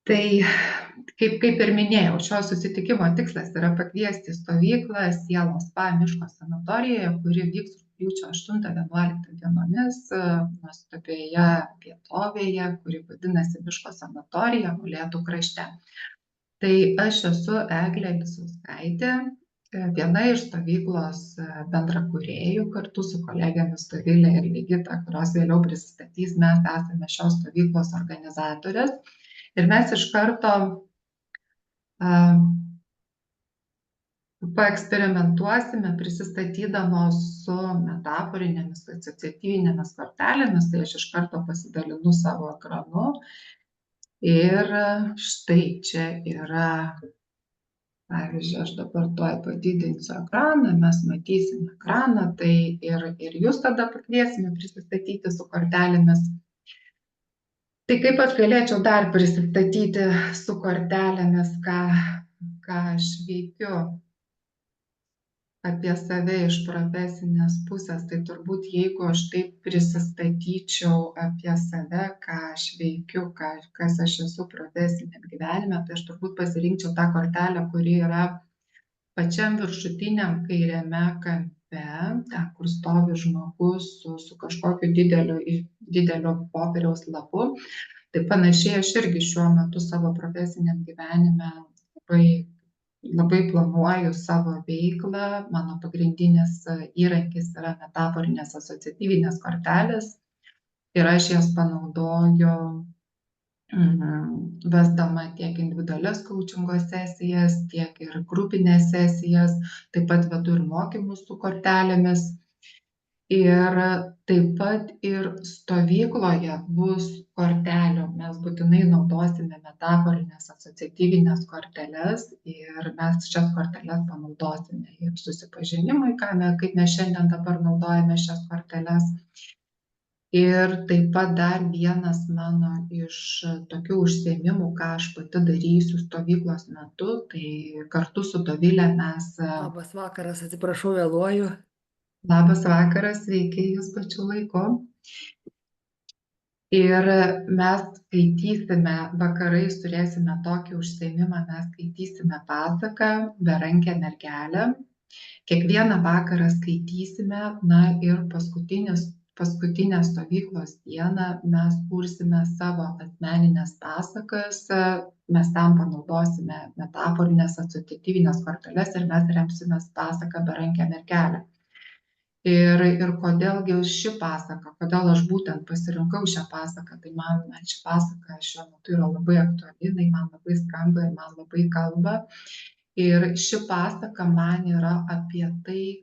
Tai kaip ir minėjau, šio susitikimo tikslas yra pakviesti į stovyklą Sielos spa miško sanatorijoje, kuri vyks rugpjūčio 8-11 dienomis nuostabioje vietovėje, kuri vadinasi Miško sanatorija Molėtų krašte. Tai aš esu Eglė Lisauskaitė, viena iš stovyklos bendrakūrėjų kartu su kolegėmis Dovilė ir Ligita, kurios vėliau pristatys, mes esame šios stovyklos organizatorės. Ir mes iš karto paeksperimentuosime prisistatydamos su metaforinėmis asociatyvinėmis kortelėmis, tai aš iš karto pasidalinu savo ekranu. Ir štai čia yra, pavyzdžiui, aš dabar tuoj padidinsiu ekraną, mes matysim ekraną, tai ir jūs tada pakviesime prisistatyti su kortelėmis. Tai kaip aš galėčiau dar prisistatyti su kortelėmis, ką aš veikiu apie save iš profesinės pusės, tai turbūt jeigu aš taip prisistatyčiau apie save, ką aš veikiu, kas aš esu profesiniam gyvenime, tai aš turbūt pasirinkčiau tą kortelę, kuri yra pačiam viršutiniam kairiame kampe, ten, kur stovi žmogus su kažkokiu dideliu popieriaus lapu. Tai panašiai aš irgi šiuo metu savo profesiniam gyvenime labai planuoju savo veiklą. Mano pagrindinis įrankis yra metaforinės asociatyvinės kortelės ir aš jas panaudoju vesdama tiek individualias kaučingo sesijas, tiek ir grupinės sesijas, taip pat vedu ir mokymus su kortelėmis. Ir taip pat ir stovykloje bus kortelių. Mes būtinai naudosime metaforinės asociatyvinės korteles ir mes šias korteles panaudosime ir susipažinimui, kaip mes šiandien dabar naudojame šias korteles. Ir taip pat dar vienas mano iš tokių užsiėmimų, ką aš pati darysiu stovyklos metu, tai kartu su Dovile mes... Labas vakaras, atsiprašau, vėluoju. Labas vakaras, sveiki jūs pačiu laiku. Ir mes skaitysime, vakarais turėsime tokį užsiėmimą, mes skaitysime pasaką Berankę mergelę. Kiekvieną vakarą skaitysime, na ir paskutinę stovyklos dieną mes kursime savo asmeninės pasakas, mes tam panaudosime metaforinės asociatyvinės korteles ir mes remsimės pasaką Berankę mergelę. Ir kodėlgi ši pasaka, kodėl aš būtent pasirinkau šią pasaką, tai man ši pasaka šiuo metu yra labai aktuali, jinai man labai skamba ir man labai kalba. Ir ši pasaka man yra apie tai,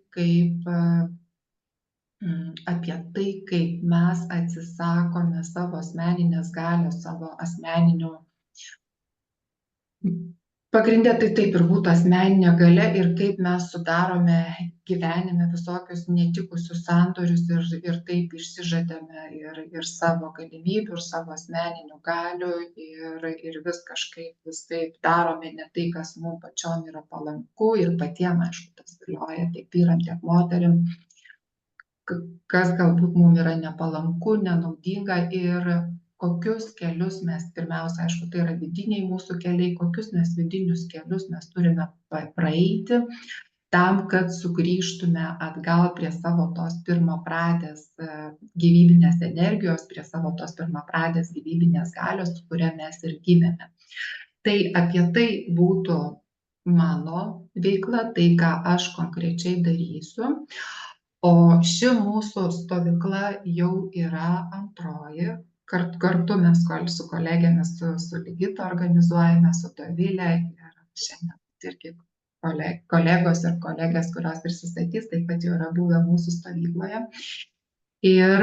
kaip mes atsisakome savo asmeninės galios, savo asmeninių. Pagrindė tai taip ir būtų asmeninė galia ir kaip mes sudarome gyvenime visokius netikusius sandorius ir taip išsižadame ir savo galimybių, ir savo asmeninių galių ir vis kažkaip taip darome ne tai, kas mums pačiom yra palanku ir patiem, aišku, tas galioja tiek vyram, tiek moterim, kas galbūt mums yra nepalanku, nenaudinga ir kokius kelius mes pirmiausia, aišku, tai yra vidiniai mūsų keliai, kokius mes vidinius kelius mes turime praeiti tam, kad sugrįžtume atgal prie savo tos pirmapradės gyvybinės energijos, prie savo tos pirmapradės gyvybinės galios, su kuria mes ir gimėme. Tai apie tai būtų mano veikla, tai ką aš konkrečiai darysiu. O ši mūsų stovykla jau yra antroji. Kartu mes su kolegėmis, su Ligita organizuojame, su Dovilė ir šiandien irgi kolegos ir kolegės, kurios prisistatys, taip pat jau yra buvę mūsų stovykloje. Ir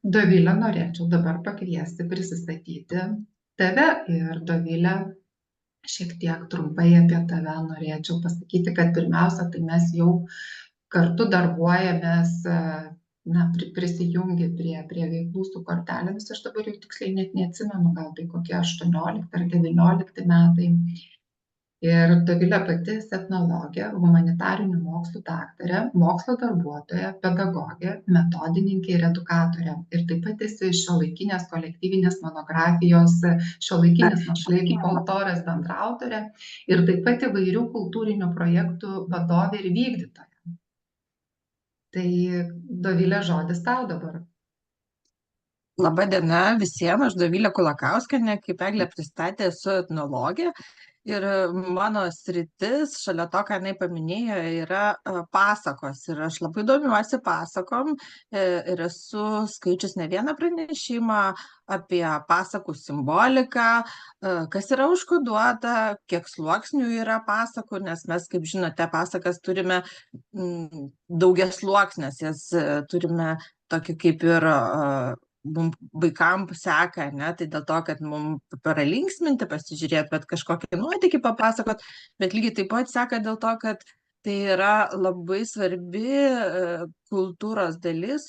Dovilę norėčiau dabar pakviesti prisistatyti tave ir Dovilę šiek tiek trumpai apie tave norėčiau pasakyti, kad pirmiausia, tai mes jau kartu darbuojamės, prisijungi prie veiklų su kortelėmis, aš dabar jau tiksliai net neatsimenu, gal tai kokie 18 ar 19 metai. Ir Dovilė pati etnologė, humanitarinių mokslų daktarė, mokslo darbuotoja, pedagogė, metodininkė ir edukatorė. Ir taip pat esi šiuolaikinės kolektyvinės monografijos Šiuolaikinis moksleivių folkloras bendraautorė ir taip pat įvairių kultūrinių projektų vadovė ir vykdytoja. Tai Dovilė, žodis tau dabar. Laba diena visiems, aš Dovilė Kulakauskienė, kaip Eglė pristatė, esu etnologė ir mano sritis, šalia to, ką jinai paminėjo, yra pasakos. Ir aš labai domiuosi pasakom ir esu skaičius ne vieną pranešimą apie pasakų simboliką, kas yra užkoduota, kiek sluoksnių yra pasakų, nes mes, kaip žinote, pasakas turime daugiasluoksnes, jas turime tokį kaip ir mum vaikam seka, ne, tai dėl to, kad mum pralinksminti, pasižiūrėti, bet kažkokį nuotykį papasakot, bet lygiai taip pat seka dėl to, kad tai yra labai svarbi kultūros dalis,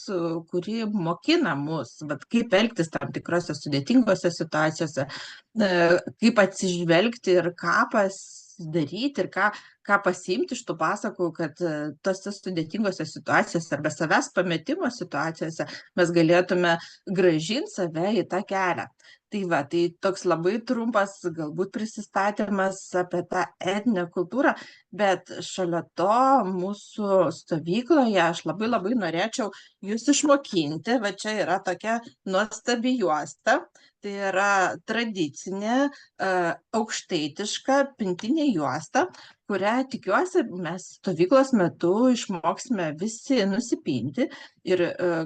kuri mokina mus, bet kaip elgtis tam tikrose sudėtingose situacijose, kaip atsižvelgti ir ką pasidaryti ir ką pasiimti iš tų pasakų, kad tose sudėtingose situacijose arba savęs pametimo situacijose mes galėtume grąžinti save į tą kelią. Tai va, tai toks labai trumpas galbūt prisistatymas apie tą etninę kultūrą, bet šalia to mūsų stovykloje aš labai norėčiau jūs išmokinti, va čia yra tokia nuostabi juosta, tai yra tradicinė aukštaitiška pintinė juosta, kurią tikiuosi mes stovyklos metu išmoksime visi nusipinti ir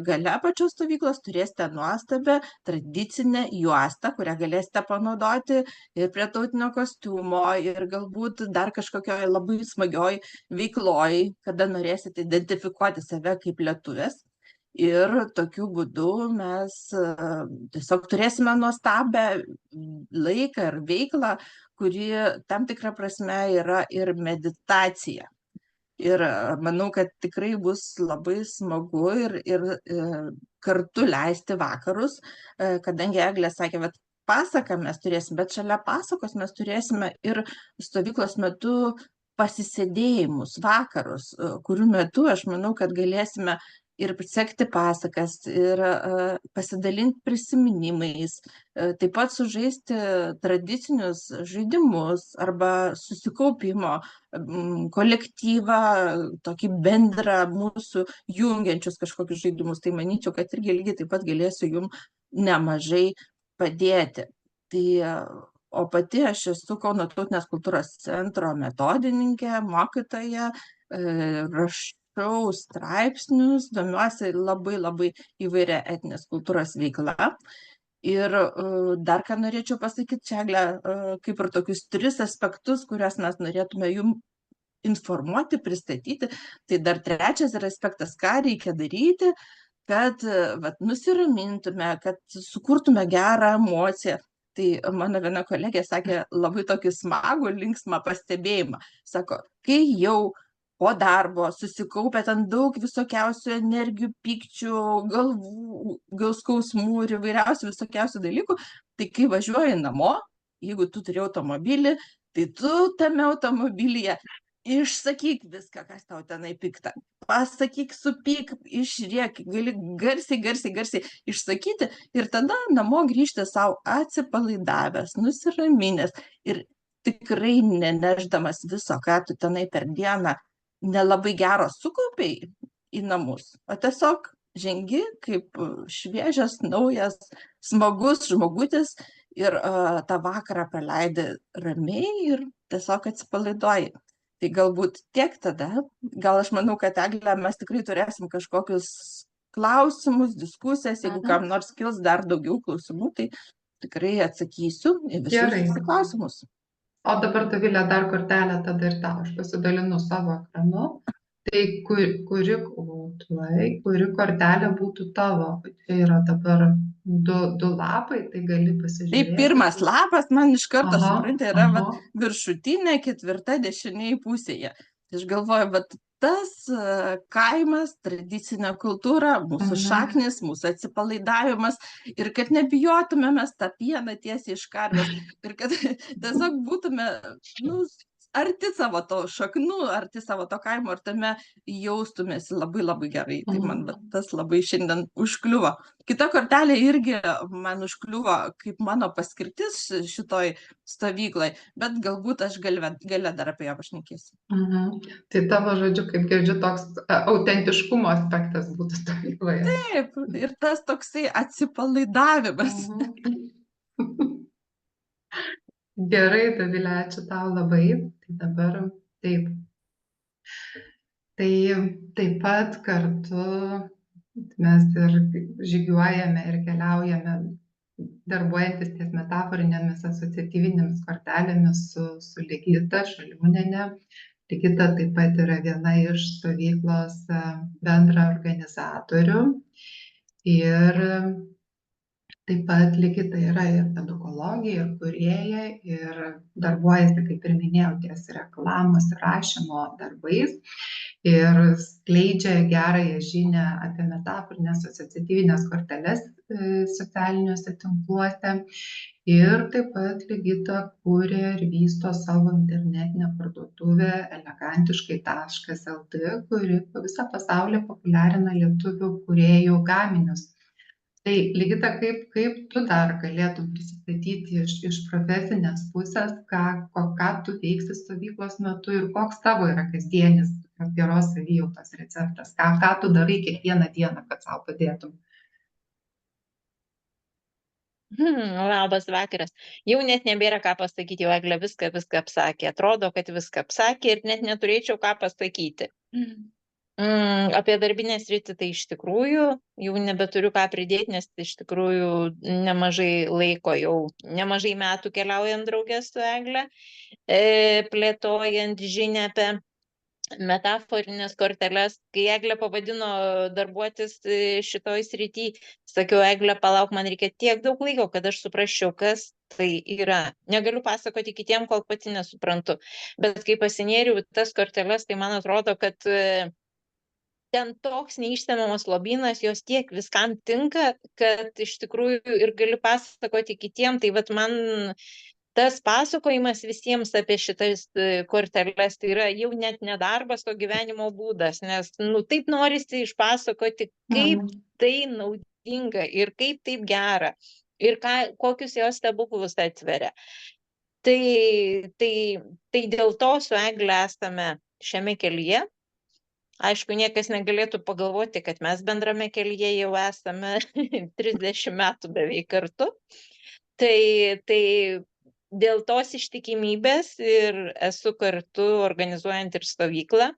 gale pačios stovyklos turėsite nuostabią tradicinę juostą, kurią galėsite panaudoti ir prie tautinio kostiumo ir galbūt dar kažkokioj labai smagioj veikloj, kada norėsite identifikuoti save kaip lietuvės. Ir tokiu būdu mes tiesiog turėsime nuostabią laiką ir veiklą, kuri tam tikrą prasme yra ir meditacija. Ir manau, kad tikrai bus labai smagu ir kartu leisti vakarus, kadangi Eglė sakė, kad pasaką mes turėsim, bet šalia pasakos mes turėsime ir stovyklos metu pasisėdėjimus, vakarus, kurių metu aš manau, kad galėsime ir sekti pasakas, ir pasidalinti prisiminimais, taip pat sužaisti tradicinius žaidimus arba susikaupimo kolektyvą, tokį bendrą mūsų jungiančius kažkokius žaidimus. Tai manyčiau, kad irgi lygiai taip pat galėsiu jums nemažai padėti. Tai, o pati aš esu Kauno tautinės kultūros centro metodininkė, mokytoja, rašau straipsnius, domiuosi labai įvairia etninės kultūros veikla. Ir dar ką norėčiau pasakyti, čia, Eglė, kaip ir tokius 3 aspektus, kuriuos mes norėtume jums informuoti, pristatyti. Tai dar 3 aspektas, ką reikia daryti, kad nusiramintume, kad sukurtume gerą emociją. Tai mano viena kolegė sakė labai tokį smagų, linksmą pastebėjimą. Sako, kai jau po darbo susikaupia ten daug visokiausių energijų, pykčių, galvų skausmų ir įvairiausių visokiausių dalykų, tai kai važiuoji namo, jeigu tu turi automobilį, tai tu tame automobilyje išsakyk viską, kas tau tenai pikta. Pasakyk, supyk, išrėk, gali garsiai išsakyti ir tada namo grįžti savo atsipalaidavęs, nusiraminęs ir tikrai nenešdamas viso, ką tu tenai per dieną nelabai gero sukaupiai į namus, o tiesiog žengi kaip šviežias, naujas, smagus žmogutis ir tą vakarą praleidi ramiai ir tiesiog atsipalaiduoji. Tai galbūt tiek tada, gal aš manau, kad Eglė, mes tikrai turėsim kažkokius klausimus, diskusijas, jeigu kam nors kils dar daugiau klausimų, tai tikrai atsakysiu į visus klausimus. O dabar, Dovilė, dar kortelę tada ir tau, aš pasidalinu savo ekranu. Tai kuri kortelė būtų tavo? Čia yra dabar 2 lapai, tai gali pasižiūrėti. Tai pirmas lapas, man iš karto suprantate, yra viršutinė, 4 dešinėje pusėje. Aš galvoju, tas kaimas, tradicinė kultūra, mūsų šaknis, mūsų atsipalaidavimas ir kad nebijotume mes tą pieną tiesiai iš karvės ir kad tiesiog būtume arti savo to šaknų, arti savo to kaimo ir tame jaustumėsi labai labai gerai. Tai man tas labai šiandien užkliuvo. Kita kortelė irgi man užkliuvo kaip mano paskirtis šitoj stovyklai, bet galbūt aš gale dar apie ją pašnekėsiu. Tai tavo žodžiu, kaip girdžiu, toks autentiškumo aspektas būtų stovykloje. Taip, ir tas toksai atsipalaidavimas. Gerai, Dovilė, ačiū tau labai. Tai dabar taip. Tai taip pat kartu mes ir žygiuojame ir keliaujame, darbuojantis ties metaforinėmis asociatyvinėmis kortelėmis su Ligita Šaliūniene. Ligita taip pat yra viena iš stovyklos bendra organizatorių. Ir taip pat Ligita yra ir edukologė, ir kūrėja, ir darbuojasi, kaip ir minėjau, ties reklamos ir rašymo darbais. Ir skleidžia gerąją žinią apie metaforinės asociatyvinės korteles socialiniuose tinkluose. Ir taip pat Ligita kūrė ir vysto savo internetinę parduotuvę elegantiškai.lt, kuri po visą pasaulį populiarina lietuvių kūrėjų gaminius. Tai Ligita, kaip tu dar galėtum prisistatyti iš profesinės pusės, ką tu veiksi stovyklos metu ir koks tavo yra kasdienis geros savijautos receptas, ką tu darai kiekvieną dieną, kad sau padėtum? Labas vakaras. Jau net nebėra ką pasakyti, jau Eglė viską apsakė. Atrodo, kad viską apsakė ir net neturėčiau ką pasakyti. Apie darbinę sritį tai iš tikrųjų jau nebeturiu ką pridėti, nes iš tikrųjų nemažai laiko, jau nemažai metų keliaujant draugės su Egle, plėtojant žinią apie metaforinės korteles. Kai Eglė pavadino darbuotis šitoj srity, sakiau, Eglė, palauk, man reikia tiek daug laiko, kad aš suprasčiau, kas tai yra. Negaliu pasakoti kitiem, kol pati nesuprantu. Bet kai pasinėriau tas korteles, tai man atrodo, kad ten toks neišsemiamas lobynas, jos tiek viskam tinka, kad iš tikrųjų ir gali pasakoti kitiem. Tai vat man tas pasakojimas visiems apie šitas korteles, tai yra jau net ne darbas, o gyvenimo būdas, nes taip norisi išpasakoti, kaip tai naudinga ir kaip taip gera ir kokius jos stebuklus atveria. Tai dėl to su Egle esame šiame kelyje. Aišku, niekas negalėtų pagalvoti, kad mes bendrame kelyje jau esame 30 metų beveik kartu. Tai dėl tos ištikimybės ir esu kartu organizuojant ir stovyklą,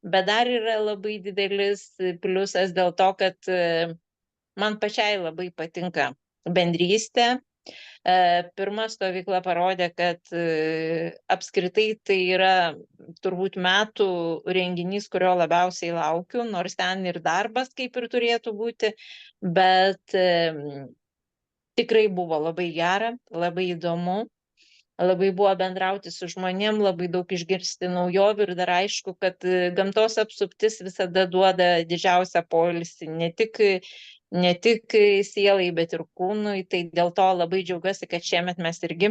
bet dar yra labai didelis pliusas dėl to, kad man pačiai labai patinka bendrystė. Pirma stovykla parodė, kad apskritai tai yra turbūt metų renginys, kurio labiausiai laukiu, nors ten ir darbas kaip ir turėtų būti, bet tikrai buvo labai gera, labai įdomu, labai buvo bendrauti su žmonėm, labai daug išgirsti naujovių ir dar aišku, kad gamtos apsuptis visada duoda didžiausią poilsį, ne tik sielai, bet ir kūnui. Tai dėl to labai džiaugiuosi, kad šiemet mes irgi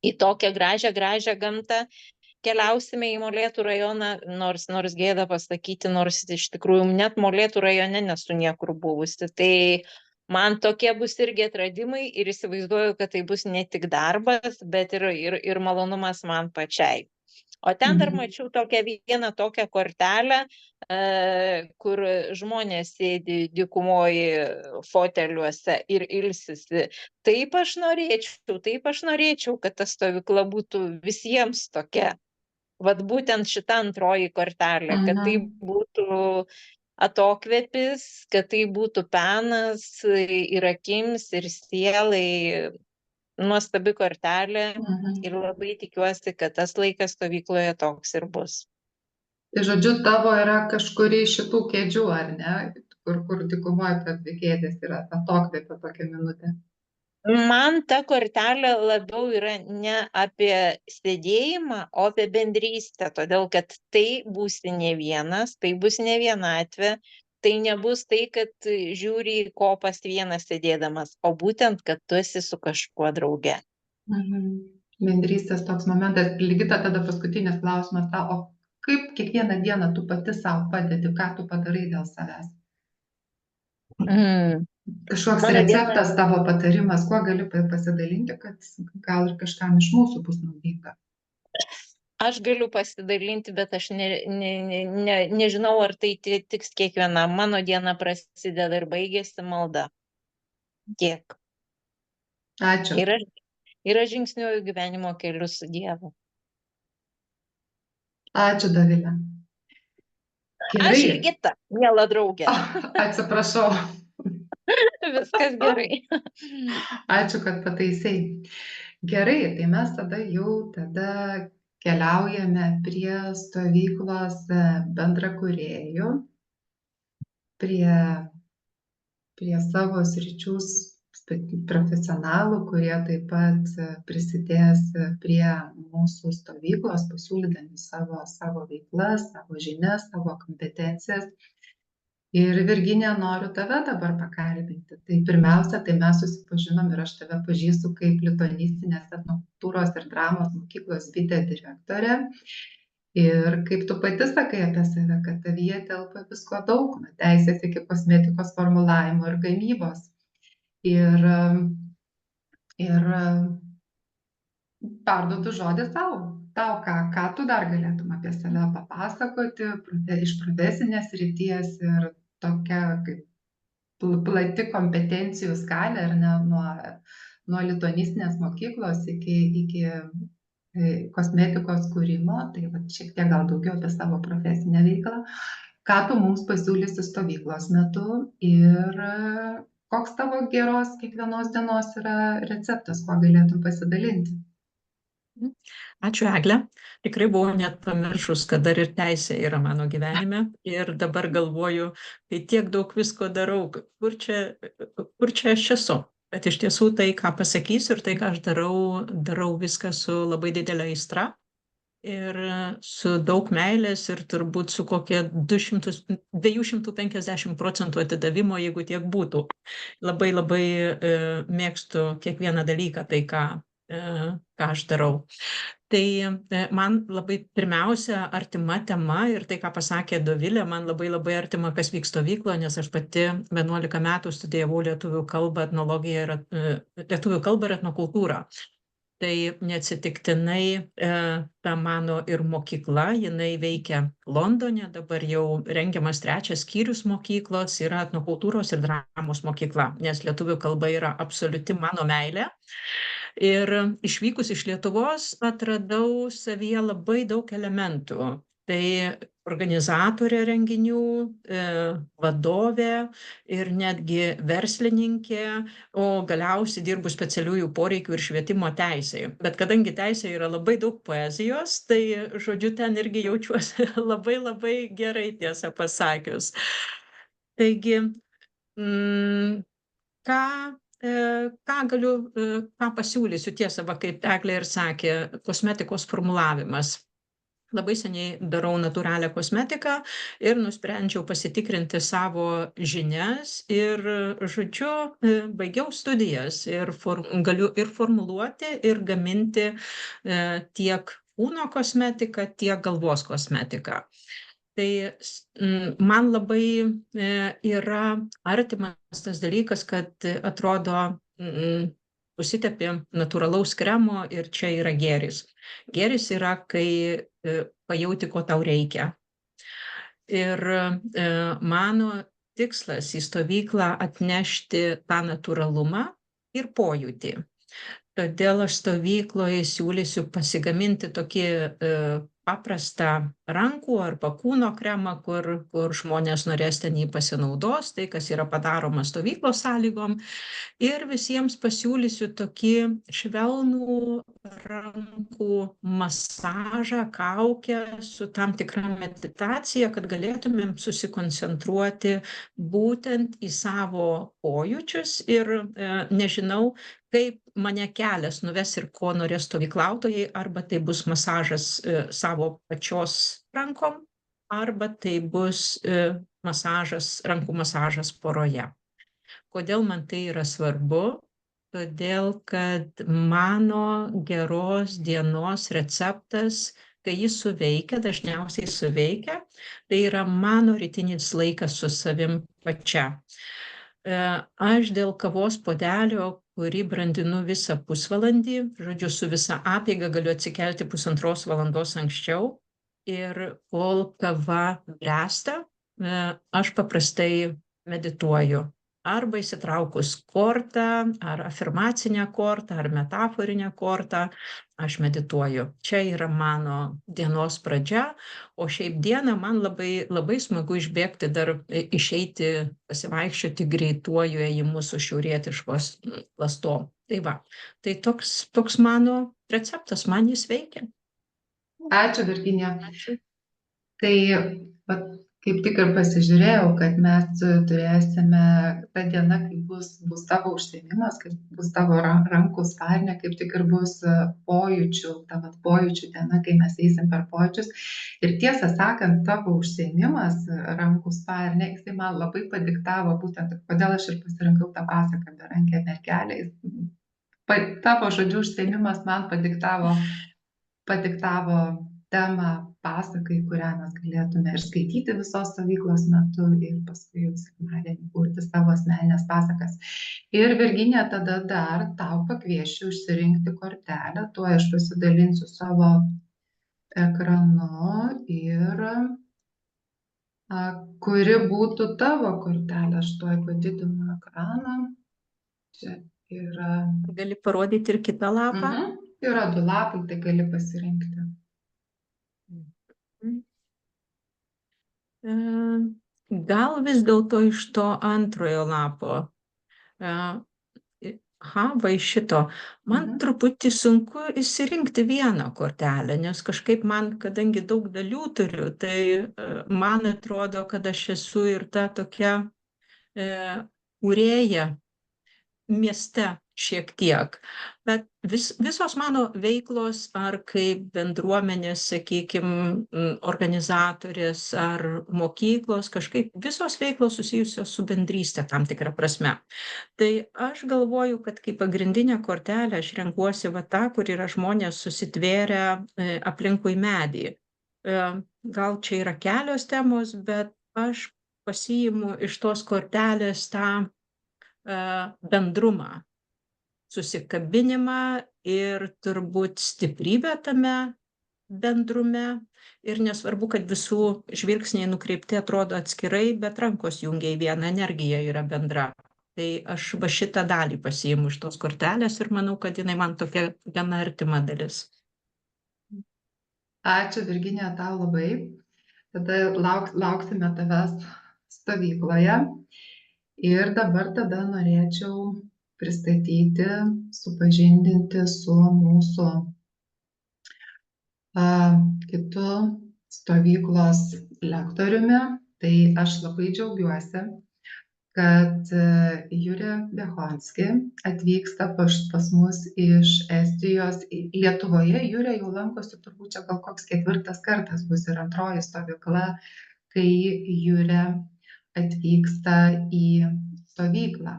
į tokią gražią gamtą keliausime į Molėtų rajoną, nors gėda pasakyti, nors iš tikrųjų net Molėtų rajone nesu niekur buvusi. Tai man tokie bus irgi atradimai ir įsivaizduoju, kad tai bus ne tik darbas, bet ir malonumas man pačiai. O ten dar mačiau vieną tokią kortelę, kur žmonės sėdi dykumoje foteliuose ir ilsisi. Taip aš norėčiau, kad ta stovykla būtų visiems tokia. Vat būtent šita antroji kortelė, kad tai būtų atokvėpis, kad tai būtų penas ir akims, ir sielai. Nuostabi kortelė ir labai tikiuosi, kad tas laikas stovykloje toks ir bus. Tai žodžiu, tavo yra kažkuri iš šitų kėdžių, ar ne? Kur dykumoje tas kėdės yra atokvėpio tokia minutė. Man ta kortelė labiau yra ne apie sėdėjimą, o apie bendrystę, todėl kad tai būsi ne vienas, tai bus ne vienatvė. Tai nebus tai, kad žiūri į kopas vienas sėdėdamas, o būtent, kad tu esi su kažkuo drauge. bendrystės toks momentas. Ligita, tada paskutinis klausimas tau, o kaip kiekvieną dieną tu pati savo padedi, ką tu padarai dėl savęs? Mm. Kažkoks Mano diena, receptas, tavo patarimas, kuo gali pasidalinti, kad gal ir kažkam iš mūsų bus naudinga. aš galiu pasidalinti, bet aš nežinau, ar tai tiks kiekvienam. Mano diena prasideda ir baigėsi malda. Tiek. Ačiū. Ir aš žingsniuoju gyvenimo keliu su Dievu. Ačiū, Dovilė. Aš Ligita, miela draugė. Atsiprašau. Viskas gerai. Ačiū, kad pataisai. Gerai, tai mes tada keliaujame prie stovyklos bendrakūrėjų, prie savo sričių profesionalų, kurie taip pat prisidės prie mūsų stovyklos, pasiūlydami savo veiklas, savo žinias, savo kompetencijas. Ir Virginija, noriu tave dabar pakalbinti. Tai pirmiausia, tai mes susipažinom ir aš tave pažįstu kaip lituanistinės etnokultūros ir dramos mokyklos vicedirektorė. Ir kaip tu pati sakai apie save, kad tavyje telpa visko daug, nuo teisės iki kosmetikos formulavimo ir gamybos. Ir perduodu žodį tau. Tau, ką tu dar galėtum apie save papasakoti iš profesinės srities ir tokia kaip plati kompetencijų skalė, ar ne, nuo lituanistinės mokyklos iki kosmetikos kūrimo, tai šiek tiek gal daugiau apie savo profesinę veiklą. Ką tu mums pasiūlysi stovyklos metu ir koks tavo geros kiekvienos dienos yra receptas, kuo galėtum pasidalinti? Ačiū, Egle. Tikrai buvau net pamiršus, kad dar ir teisė yra mano gyvenime. Ir dabar galvoju, kai tiek daug visko darau, kur čia aš esu. Bet iš tiesų tai, ką pasakysiu ir tai, ką aš darau viską su labai didelė aistra. Ir su daug meilės ir turbūt su kokie 250% atidavimo, jeigu tiek būtų. Labai mėgstu kiekvieną dalyką, tai ką aš darau. Tai man labai pirmiausia artima tema ir tai, ką pasakė Dovilė, man labai artima, kas vyks stovykloje, nes aš pati 11 metų studijavau lietuvių kalbą, lietuvių kalbą ir etnokultūrą. Tai neatsitiktinai ta mano ir mokykla, jinai veikia Londone, dabar jau rengiamas 3 skyrius mokyklos, yra etnokultūros ir dramos mokykla, nes lietuvių kalba yra absoliuti mano meilė. Ir išvykus iš Lietuvos atradau savyje labai daug elementų. Tai organizatorė renginių, vadovė ir netgi verslininkė, o galiausiai dirbu specialiųjų poreikių ir švietimo teisėje. Bet kadangi teisėje yra labai daug poezijos, tai, žodžiu, ten irgi jaučiuosi labai gerai, tiesą pasakius. Taigi, ką pasiūlysiu, tiesa, kaip Eglė ir sakė, kosmetikos formulavimas. Labai seniai darau natūralią kosmetiką ir nusprendžiau pasitikrinti savo žinias ir, žodžiu, baigiau studijas ir galiu ir formuluoti, ir gaminti tiek kūno kosmetiką, tiek galvos kosmetiką. Tai man labai yra artimas tas dalykas, kad atrodo užsitepi natūralaus kremo ir čia yra gėris. Gėris yra, kai pajauti, ko tau reikia. Ir mano tikslas į stovyklą atnešti tą natūralumą ir pojūtį. Todėl aš stovykloje siūlysiu pasigaminti tokį paprastą rankų arba kūno kremą, kur žmonės norės ten jį pasinaudos, tai kas yra padaroma stovyklos sąlygom. Ir visiems pasiūlysiu tokį švelnų rankų masažą, kaukę su tam tikra meditacija, kad galėtumėm susikoncentruoti būtent į savo pojūčius ir nežinau, kaip mane kelias nuves ir ko norės stovyklautojai, arba tai bus masažas savo pačios rankom, arba tai bus rankų masažas poroje. Kodėl man tai yra svarbu? todėl kad mano geros dienos receptas, kai jis suveikia, dažniausiai suveikia, tai yra mano rytinis laikas su savim pačia. Aš dėl kavos puodelio, kurį brandinu visą pusvalandį, žodžiu, su visa apeiga galiu atsikelti 1,5 valandos anksčiau ir kol kava bręsta, aš paprastai medituoju. Arba įsitraukus kortą, ar afirmacinę kortą, ar metaforinę kortą, aš medituoju. Čia yra mano dienos pradžia, o šiaip dieną man labai, labai smagu išbėgti dar, išeiti, pasivaikščioti greituoju ėjimu su šiaurietiškos lastom. Tai va, tai toks mano receptas, man jis veikia. Ačiū, Virginija. Ačiū. Tai vat, kaip tik ir pasižiūrėjau, kad mes turėsime tą dieną, kai bus tavo užsiėmimas, kai bus tavo rankų sparinė, kaip tik ir bus pojūčių, pojūčių diena, kai mes eisim per pojūčius. Ir tiesą sakant, tavo užsiėmimas rankų sparinė, jisai man labai padiktavo būtent, kodėl aš ir pasirinkau tą pasaką Berankė mergelė. Tavo žodžių užsiėmimas man padiktavo temą pasakai, kurią mes galėtume ir skaityti visos stovyklos metu ir paskui jau sekmadienį kurti savo asmeninės pasakas. Ir Virginija, tada dar tau pakviešiu užsirinkti kortelę, tuo aš pasidalinsiu savo ekranu ir kuri būtų tavo kortelė. Aš tuoj padidinu ekraną. Čia yra. Gali parodyti ir kitą lapą? Yra 2 lapai, tai gali pasirinkti. Gal vis dėlto iš to antrojo lapo. Va iš šito. Man truputį sunku išsirinkti vieną kortelę, nes kažkaip man, kadangi daug dalių turiu, tai man atrodo, kad aš esu ir ta tokia kūrėja mieste šiek tiek. Bet visos mano veiklos, ar kaip bendruomenės, sakykime, organizatorės, ar mokyklos, kažkaip visos veiklos susijusios su bendrystė tam tikrą prasme. Tai aš galvoju, kad kaip pagrindinę kortelę aš renkuosi va tą, kur yra žmonės susitvėrę aplinkui medį. Gal čia yra kelios temos, bet aš pasiimu iš tos kortelės tą bendrumą, susikabinimą ir turbūt stiprybę tame bendrume. Ir nesvarbu, kad visų žvilgsniai nukreipti atrodo atskirai, bet rankos jungia į vieną, energija yra bendra. Tai aš va šitą dalį pasiimu iš tos kortelės ir manau, kad jinai man tokia gana artima dalis. Ačiū, Virginija, tau labai. Tada lauksime tavęs stovykloje. Ir dabar tada norėčiau pristatyti, supažindinti su mūsų kitu stovyklos lektoriumi. Tai aš labai džiaugiuosi, kad Jurė Bechonski atvyksta pas mus iš Estijos. Lietuvoje Jurė jau lankosi turbūt čia gal koks 4. kartas bus ir antroji stovykla, kai Jurė atvyksta į stovyklą.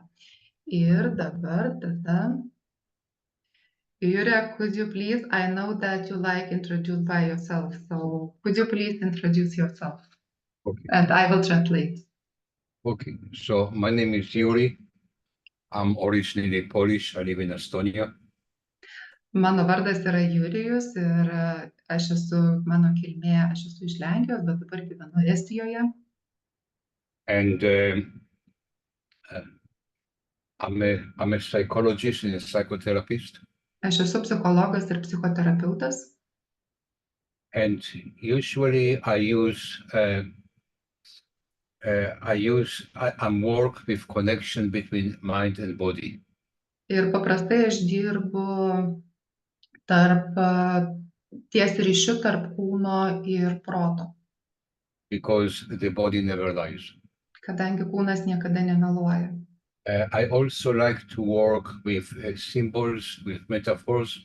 Ir dabar tada, Jurė, could you please, I know that you like introduced by yourself, so could you please introduce yourself? Okay. And I will translate. Okay, so my name is Yuri. I'm originally Polish. I live in Estonia. Mano vardas yra Jurijus ir mano kilmė, aš esu iš Lenkijos, bet dabar gyvenu Estijoje. And I'm a psychologist and a psychotherapist. Aš esu psichologas ir psichoterapeutas. And usually I work with connection between mind and body. Ir paprastai aš dirbu ties ryšiu tarp kūno ir proto. Because the body never lies. Kadangi kūnas niekada nemeluoja. I also like to work with symbols, with metaphors.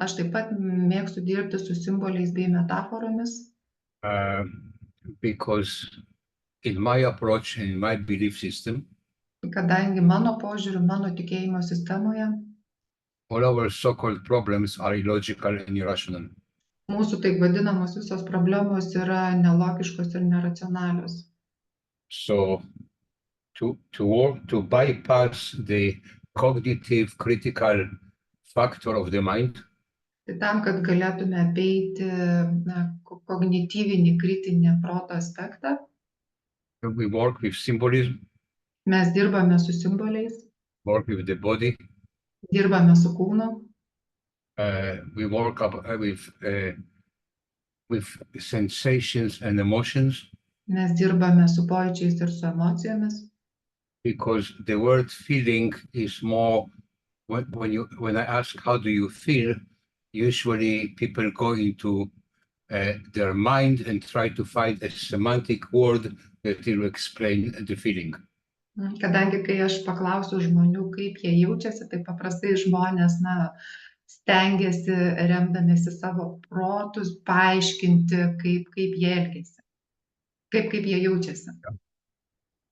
Aš taip pat mėgstu dirbti su simboliais bei metaforomis. Because in my approach and in my belief system, Kadangi mano požiūriu, mano tikėjimo sistemoje, all our so-called problems are illogical and irrational. mūsų taip vadinamos visos problemos yra nelogiškos ir neracionalios. So to bypass the cognitive critical factor of the mind, Tai tam, kad galėtume apeiti kognityvinį kritinį proto aspektą, we work with symbolism, mes dirbame su simboliais, work with the body, dirbame su kūnu, we work with sensations and emotions, mes dirbame su pojūčiais ir su emocijomis, because the word feeling is more, when I ask how do you feel, usually people go into their mind and try to find a semantic word that will explain the feeling. Kadangi kai aš paklausiu žmonių, kaip jie jaučiasi, tai paprastai žmonės stengiasi, remdamiesi savo protus, paaiškinti, kaip jie elgiasi, kaip jie jaučiasi.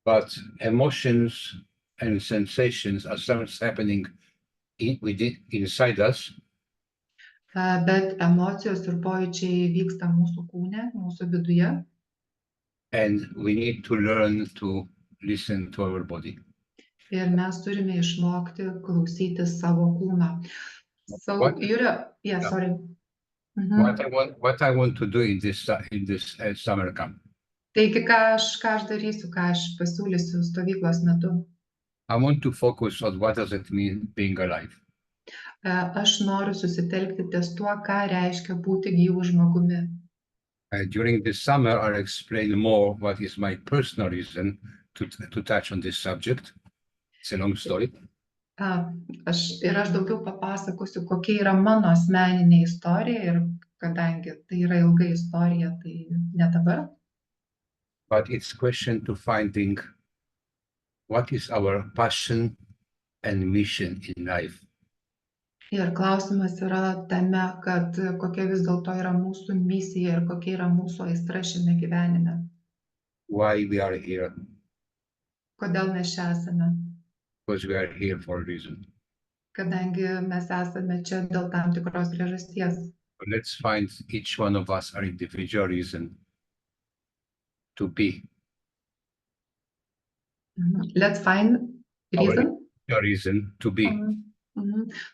But emotions and sensations are something happening inside us. Bet emocijos ir pojūčiai vyksta mūsų kūne, mūsų viduje. And we need to learn to listen to our body. Ir mes turime išmokti klausyti savo kūną. So, sorry. What I want to do in this summer camp. Taigi, ką aš darysiu, ką aš pasiūlysiu stovyklos metu. I want to focus on what does it mean being alive. Aš noriu susitelkti ties tuo, ką reiškia būti gyvu žmogumi. During the summer, I'll explain more what is my personal reason to touch on this subject. It's a long story. Aš daugiau papasakosiu, kokia yra mano asmeninė istorija, ir kadangi tai yra ilga istorija, tai ne dabar. But it's a question to finding what is our passion and mission in life. Ir klausimas yra tame, kad kokia vis dėlto yra mūsų misija ir kokia yra mūsų aistra šiame gyvenime. Why we are here? Kodėl mes čia esame? Because we are here for a reason. Kadangi mes esame čia dėl tam tikros priežasties. Let's find each one of us our individual reason to be. Let's find reason. Our reason to be.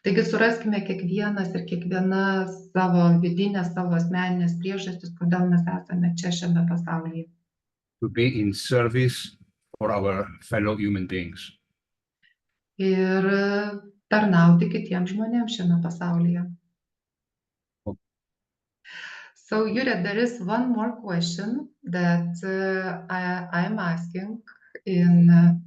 Taigi suraskime kiekvienas ir kiekviena savo vidinės, savo asmeninės priežastis, kodėl mes esame čia šiame pasaulyje. To be in service for our fellow human beings. Ir tarnauti kitiems žmonėms šiame pasaulyje. So, Jure, there is one more question that I'm asking in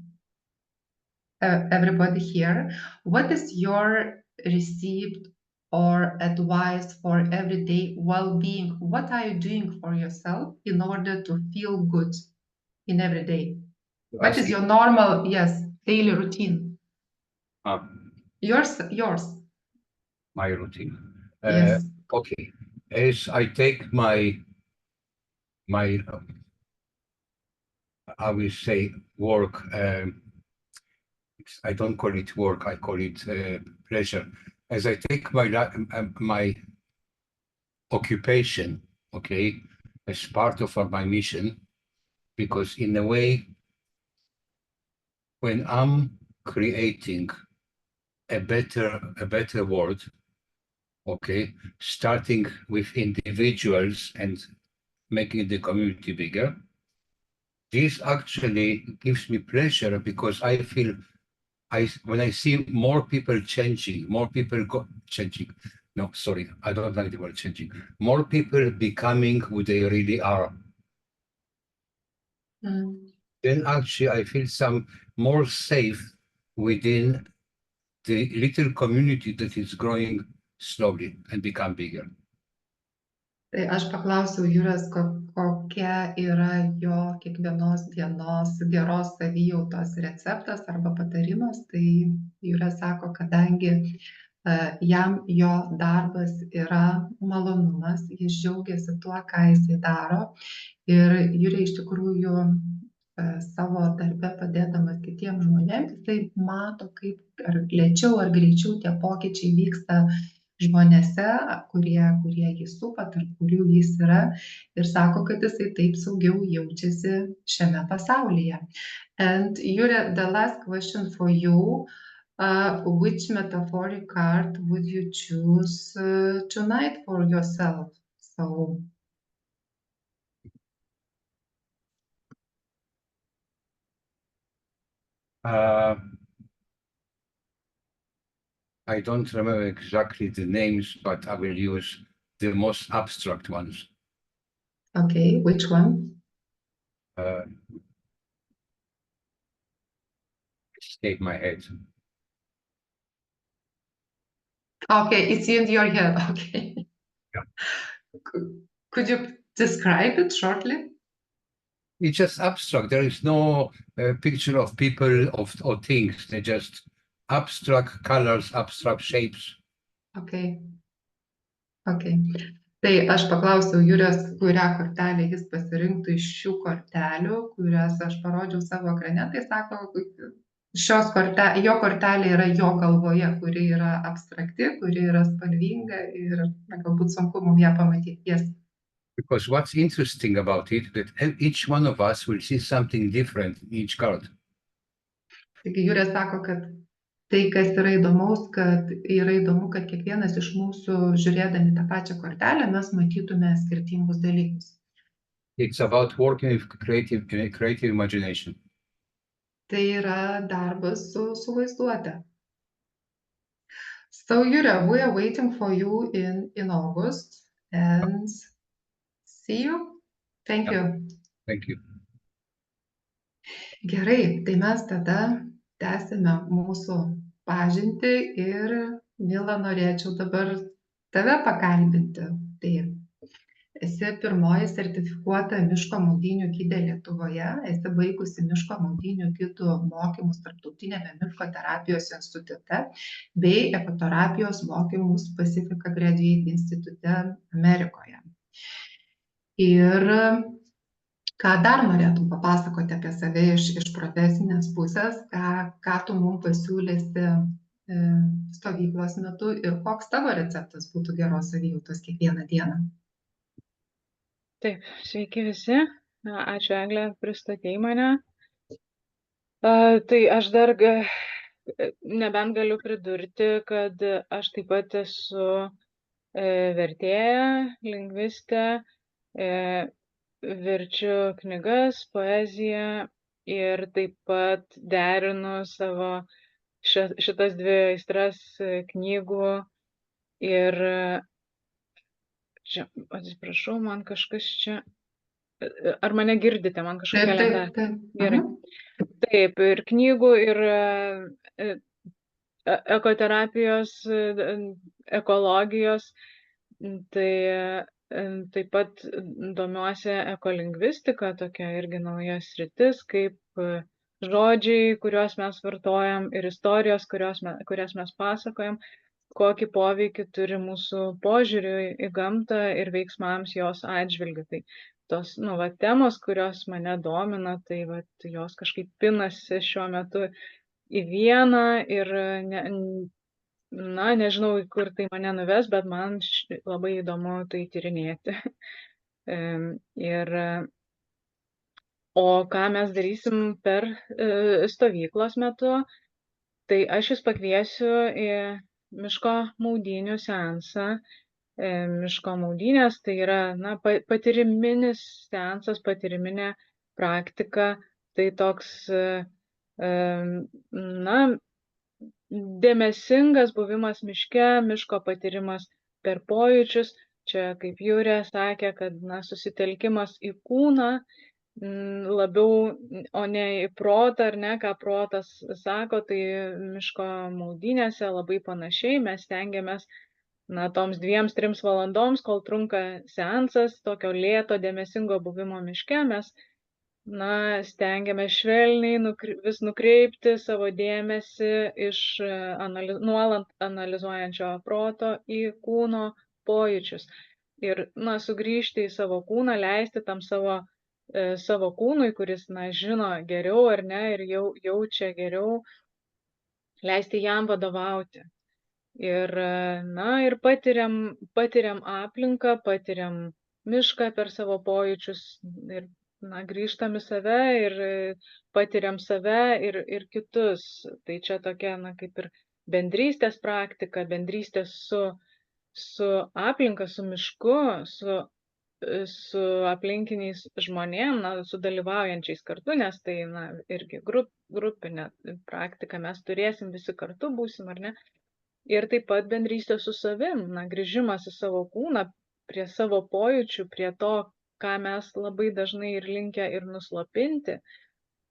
everybody here. What is your received or advice for everyday well-being? What are you doing for yourself in order to feel good in every day? What is your normal, daily routine? Yours. My routine. Yes. Okay. As I take my I will say work. I don't call it work. I call it pleasure. As I take my occupation, okay, as part of my mission, because in a way, when I'm creating a better world, okay, starting with individuals and making the community bigger, this actually gives me pleasure, because I feel when I see more people changing, no, sorry, I don't like the word changing, more people becoming who they really are. Then actually I feel some more safe within the little community that is growing slowly and become bigger. Tai aš paklausiau Jūros, kokia yra jo kiekvienos dienos geros savijautos receptas arba patarimas. Tai Jūra sako, kadangi jam jo darbas yra malonumas, jis džiaugiasi tuo, ką jisai daro. Ir Jūra iš tikrųjų savo darbe padėdamas kitiems žmonėms, jisai mato, kaip ar lėčiau ar greičiau tie pokyčiai vyksta žmonėse, kurie jį supa, tarp kurių jis yra, ir sako, kad jisai taip saugiau jaučiasi šiame pasaulyje. And Jure, the last question for you, which metaphoric card would you choose tonight for yourself? So, I don't remember exactly the names, but I will use the most abstract ones. okay, which one? Escape my head. Okay, it's in your head. Okay. Yeah. Could you describe it shortly? It's just abstract. There is no picture of people or things. They're just abstract colors, abstract shapes. Okay. Okay. Tai aš paklausiau Jūrės, kurią kortelę jis pasirinktų iš šių kortelių, kurias aš parodžiau savo ekrane. Tai sako, jo kortelė yra jo galvoje, kuri yra abstrakti, kuri yra spalvinga ir galbūt sunku mums ją pamatyti. Yes. Because what's interesting about it, that each one of us will see something different in each card. Taigi Jūrė sako, kad tai, kas yra įdomu, kad kiekvienas iš mūsų, žiūrėdami tą pačią kortelę, mes matytume skirtingus dalykus. It's about working with creative imagination. Tai yra darbas su vaizduote. So, Jūrė, we are waiting for you in August and see you. Thank you. Thank you. Gerai, tai mes tada tęsime mūsų pažintį ir, Mila, norėčiau dabar tave pakalbinti. Tai esi pirmoji sertifikuota miško maudynių gidė Lietuvoje, esi baigusi miško maudynių gidų mokymus Tarptautinėme miško terapijos institute bei ekoterapijos mokymus Pacifica Graduate Institute Amerikoje. Ir ką dar norėtum papasakoti apie save iš profesinės pusės, ką tu mums pasiūlysi stovyklos metu ir koks tavo receptas būtų geros savijautos kiekvieną dieną? Taip, sveiki visi. Ačiū, Eglė, pristatei mane. Tai aš dar nebent galiu pridurti, kad aš taip pat esu vertėja, lingvistė, verčiu knygas, poeziją ir taip pat derinu savo šitas dvi aistras knygų ir čia, atsiprašau, man kažkas čia, ar mane girdite, man kažkokia lenta. Gerai. Taip, ir knygų, ir ekoterapijos, ekologijos, tai taip pat domiuosi ekolingvistika, tokia irgi nauja sritis, kaip žodžiai, kuriuos mes vartojam, ir istorijos, kurias mes pasakojam, kokį poveikį turi mūsų požiūriui į gamtą ir veiksmams jos atžvilgiu. Tai tos temos, kurios mane domina, tai jos kažkaip pinasi šiuo metu į vieną ir nežinau, kur tai mane nuves, bet man labai įdomu tai tyrinėti. O ką mes darysim per stovyklos metu, tai aš jūs pakviesiu į miško maudynių seansą. Miško maudynės tai yra patyriminis seansas, patyriminė praktika, tai toks dėmesingas buvimas miške, miško patyrimas per pojūčius. Čia, kaip Jūrė sakė, kad susitelkimas į kūną labiau, o ne į protą, ar ne, ką protas sako, tai miško maudynėse labai panašiai. Mes stengiamės toms 2-3 valandoms, kol trunka seansas, tokio lėto dėmesingo buvimo miške, mes stengiamės švelniai vis nukreipti savo dėmesį iš nuolat analizuojančio proto į kūno pojūčius. Ir sugrįžti į savo kūną, leisti tam savo savo kūnui, kuris, na, žino geriau ar ne, ir jaučia geriau, leisti jam vadovauti. Ir, na, ir patiriam aplinką, patiriam mišką per savo pojūčius ir, na, grįžtam į save ir patiriam save ir kitus. Tai čia tokia, na, kaip ir bendrystės praktika, bendrystė su aplinka, su mišku, su aplinkiniais žmonėm, na, su dalyvaujančiais kartu, nes tai, na, irgi grupinė praktika, mes turėsim visi kartu, būsim ar ne. Ir taip pat bendrystė su savim, na, grįžimas į savo kūną, prie savo pojūčių, prie to, ką mes labai dažnai ir linkę ir nuslopinti.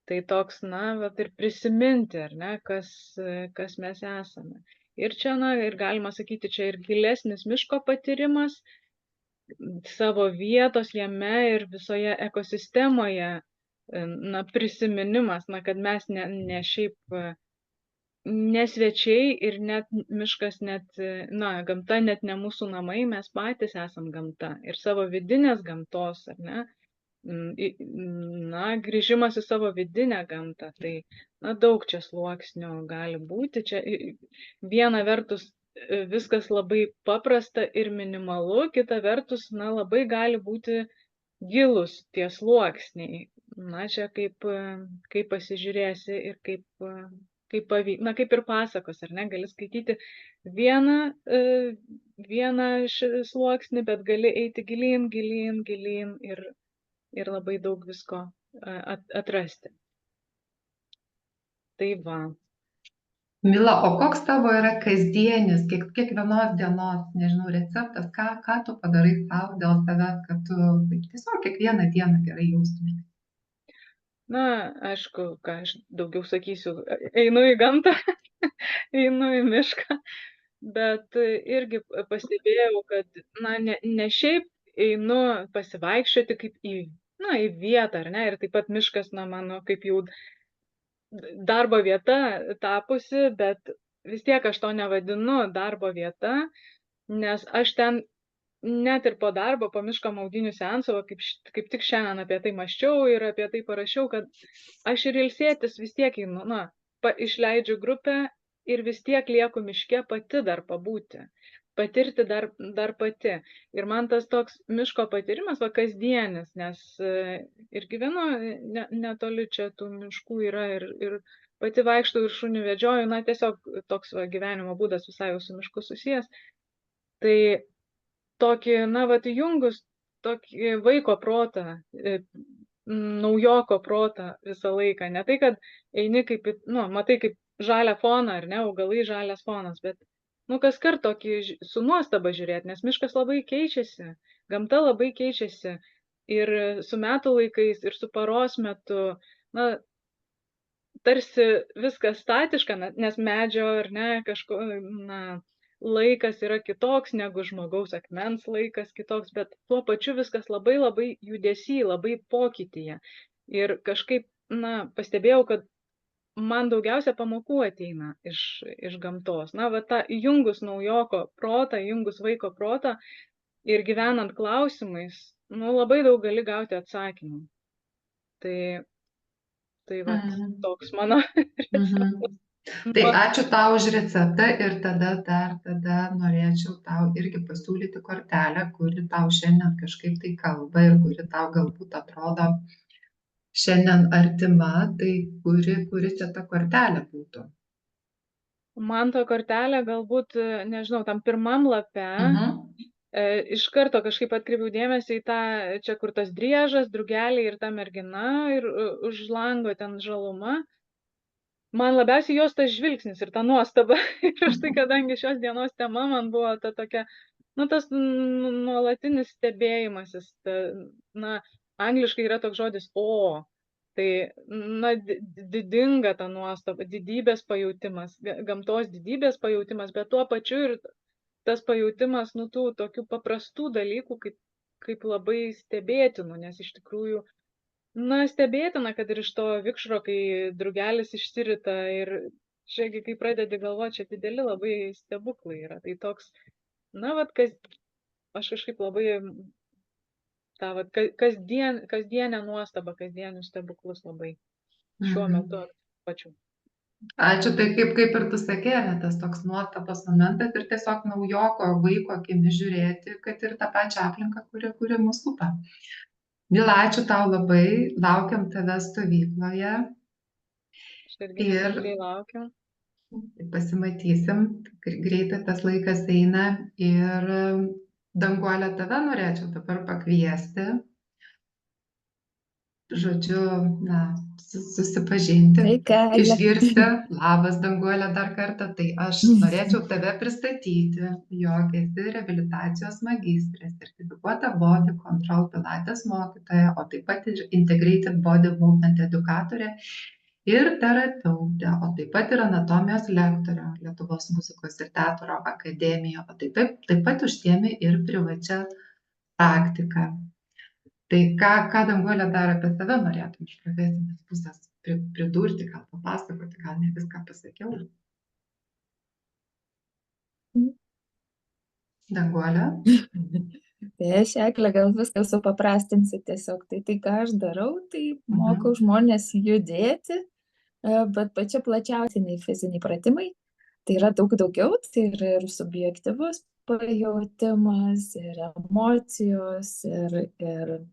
Tai toks, na, vat ir prisiminti, ar ne, kas mes esame. Ir čia, na, ir galima sakyti, čia ir gilesnis miško patyrimas, savo vietos jame ir visoje ekosistemoje, na, prisiminimas, na, kad mes ne šiaip ne svečiai ir net miškas, net, na, gamta net ne mūsų namai, mes patys esam gamta ir savo vidinės gamtos, ar ne, na, grįžimas į savo vidinę gamtą, tai, na, daug čia sluoksnių gali būti, čia viena vertus viskas labai paprasta ir minimalu, kita vertus, na, labai gali būti gilus tie sluoksniai, na, čia kaip pasižiūrėsi ir kaip na, kaip ir pasakos, ar ne, gali skaityti vieną sluoksnį, bet gali eiti gilyn ir labai daug visko atrasti. Tai va. Mila, o koks tavo yra kasdienis, kiekvienos dienos, nežinau, receptas, ką tu padarai savo dėl savęs, kad tu tiesiog kiekvieną dieną gerai jaustumės? Na, aišku, ką aš daugiau sakysiu, einu į gamtą, einu į mišką, bet irgi pastebėjau, kad, na, ne šiaip einu pasivaikščioti kaip į vietą, ar ne, ir taip pat miškas, na, mano kaip jau darbo vieta tapusi, bet vis tiek aš to nevadinu darbo vieta, nes aš ten net ir po darbo, po miško maudynių seanso, kaip tik šiandien apie tai mąsčiau ir apie tai parašiau, kad aš ir ilsėtis vis tiek einu, na, išleidžiu grupę ir vis tiek lieku miške pati dar pabūti, patirti dar pati. Ir man tas toks miško patyrimas, va, kasdienis, nes ir gyvenu netoli čia tų miškų yra ir pati vaikštau ir šunį vedžioju, na, tiesiog toks, va, gyvenimo būdas visai jau su mišku susijęs. Tai tokį, na, vat, įjungus tokį vaiko protą, naujoko protą visą laiką. Ne tai, kad eini kaip, nu, matai kaip žalią foną, ar ne, augalai žalias fonas, bet, nu, kas kart tokį su nuostaba žiūrėti, nes miškas labai keičiasi, gamta labai keičiasi ir su metų laikais, ir su paros metu, na, tarsi viskas statiška, nes medžio, ar ne, kažko, na, laikas yra kitoks negu žmogaus akmens laikas kitoks, bet tuo pačiu viskas labai labai judesy, labai pokytyje. Ir kažkaip, na, pastebėjau, kad man daugiausia pamokų ateina iš gamtos. Na, va, ta įjungus naujoko protą, įjungus vaiko protą ir gyvenant klausimais, nu, labai daug gali gauti atsakymų. Tai va, toks mano receptas. Tai ačiū tau už receptą ir tada norėčiau tau irgi pasiūlyti kortelę, kuri tau šiandien kažkaip tai kalba ir kuri tau galbūt atrodo šiandien artima, tai kuri čia ta kortelė būtų? Man ta kortelė galbūt, nežinau, tam pirmam lape, iš karto kažkaip atkreipiau dėmesį į tą, čia kur tas driežas, drugeliai ir ta mergina ir už lango ten žaluma. Man labiausiai jos tas žvilgsnis ir ta nuostaba. Ir štai, kadangi šios dienos tema man buvo ta tokia, nu, tas nuolatinis stebėjimasis, na, angliškai yra toks žodis o, tai, na, didinga ta nuostaba, didybės pajautimas, gamtos didybės pajautimas, bet tuo pačiu ir tas pajautimas, nu, tų tokių paprastų dalykų, kaip labai stebėtinų, nes iš tikrųjų, na, stebėtina, kad ir iš to vikšro, kai drugelis išsirita ir šiagi, kai pradedi galvoti, čia dideli labai stebuklai yra. Tai toks, na, vat, aš kažkaip labai tą vat kasdienę nuostabą, kasdienius stebuklus labai šiuo metu pačiu. Ačiū, tai kaip ir tu sakei, ne, tas toks nuostabos momentas ir tiesiog naujoko vaiko akimis žiūrėti, kad ir tą pačią aplinką, kuri mus supa. Mila, ačiū tau labai, laukiam tave stovykloje. Aš irgi nekantriai laukiu. Pasimatysim, greitai tas laikas eina ir Danguolę, tave norėčiau dabar pakviesti. Žodžiu, susipažinti, Sveika, Egle. išgirsti. Labas, Danguolė, dar kartą. Tai aš norėčiau tave pristatyti, jog esi reabilitacijos magistrė, sertifikuota Body Control Pilates mokytoja, o taip pat ir Integrated Body Movement edukatorė ir terapeutė, o taip pat ir anatomijos lektorė Lietuvos muzikos ir teatro akademijoje, o taip pat užsiemi ir privačią praktiką. Tai ką Danguolė dar apie save norėtum iš profesinės pusės pridurti, gal papasakoti, gal ne viską pasakiau? Danguolė? Tai aš, Egle, gal viską supaprastinsiu tiesiog. Tai ką aš darau, tai mokau žmonės judėti, bet pačia plačiausiai nei fiziniai pratimai. Tai yra daug daugiau, tai yra ir subjektyvus pajautimas, ir emocijos, ir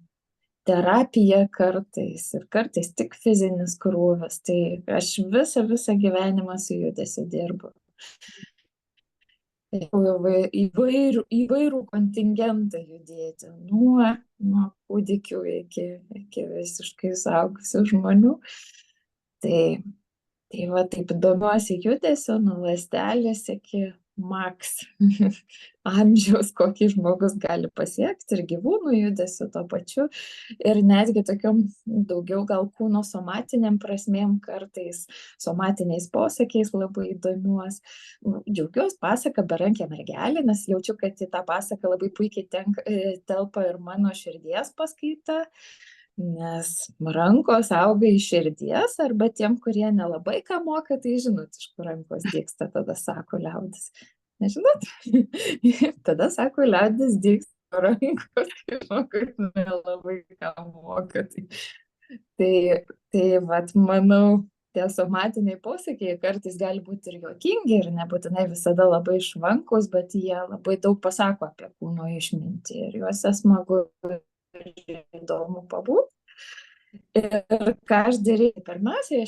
terapija kartais, ir kartais tik fizinis krūvis. Tai aš visą gyvenimą su judesiu dirbu. Įvairų kontingentą judėti, nuo kūdikių iki visiškai suaugusių žmonių. Tai va taip domiuosi judesiu nuo ląstelės iki maks amžiaus, kokį žmogus gali pasiekti, ir gyvūnų judesiu tuo pačiu, ir netgi tokiom daugiau gal kūno somatiniam prasmėm, kartais somatiniais posakiais labai įdomiuos. Džiaugiuosi pasaka Berankė mergelė, nes jaučiu, kad į tą pasaką labai puikiai telpa ir mano širdies paskaita, nes rankos auga iš širdies, arba tiem, kurie nelabai ką moka, tai žinot, iš kur rankos dygsta, tada sako liaudis. Nežinot? Tada sako liaudis dygsta rankos, kai žmogus nelabai ką moka. Tai vat, manau, tie somatiniai posakiai kartais gali būti ir juokingi, ir nebūtinai visada labai švankus, bet jie labai daug pasako apie kūno išmintį, ir juose smagu įdomu pabūt. Ir ką aš daryti pirmiausiai,